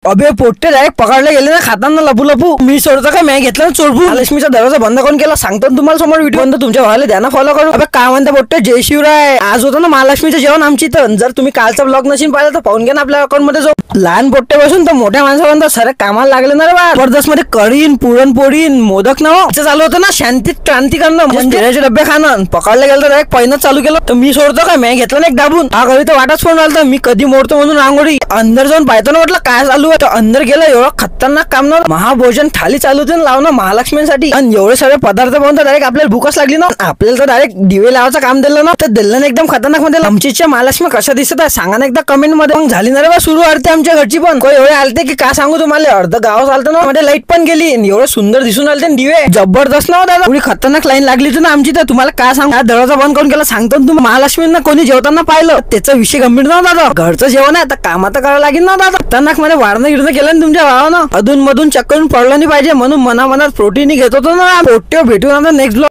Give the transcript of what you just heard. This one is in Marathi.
अबे पोट्टे डायरेक्ट पकडले गेले ना खाताना लपू लपू. मी सोडतो का मी घेतलं ना चोरपू. महालक्ष्मीचा दरवाजा बंद कोण केला सांगतो तुम्हाला समोर व्हिडिओ बंद तुमच्या भावाला द्या ना फॉलो करू. अबे काय म्हणता पोट्टे जय शिवराय. आज होतं ना महालक्ष्मीचं जेवण आमची इथं. जर तुम्ही कालचा ब्लॉग नशीन पाहिलं तर पाहून घ्या ना आपल्या अकाउंट मध्ये. जो लहान पोट्टे बसून तर मोठ्या माणसापर्यंत सर कामाला लागले ना रे बा. जबरदस्त मध्ये कढीन पुरणपोळीन मोदक ना चालू होतं ना. शांतीत क्रांती करणं म्हणजे डब्बे खाणं. पकडले गेलं तर डायरेक्ट पहिनच चालू केलं. तर मी सोडतो का मी घेतलं ना एक दाबून. हा घरी तर वाटाच फोन आला. मी कधी मोडतो म्हणून रांगोळी अंदर जाऊन पाहतो ना म्हटलं काय चालू आहे. अंदर गेलं एवढं खतरनाक काम ना. महाभोजन थाली चालू होते लावणं महालक्ष्मीसाठी. आणि एवढे सगळे पदार्थ पाहून तर डायरेक्ट आपल्याला भूकच लागली ना. आपल्याला तर डायरेक्ट दिवे लावायचं काम दिलं ना. तर दिलं ना एकदम खतरनाक मध्ये. आमच्या महालक्ष्मी कशा दिसत आहे सांगा ना एकदा कमेंट मध्ये. मग झाली ना रे बा सुरू आरती आमच्या घरची पण. एवढे आलते की काय सांगू तुम्हाला. अर्ध गाव चालतं ना मध्ये लाईट पण गेली. एवढं सुंदर दिसून आलते दिवे जबरदस्त ना दादा. एवढी खतरनाक लाईन लागली होती ना आमची. तर तुम्हाला काय सांगू दरवाजा बंद करून गेला सांगतो तुम्ही. महालक्ष्मींना कोणी जेवताना पाहिलं त्याचा विषय गंभीर ना दादा. घरचं जेवण आहे तर कामात करावं लागेल ना दादा. खतरनाक मध्ये वाढणं गिरणं केलं ना तुमच्या भावानं. अधून मधून चक्करून पडलं नाही पाहिजे म्हणून मनामनात प्रोटीन घेत होतो ना. पोट्टे भेटून आता नेक्स्ट ब्लॉग.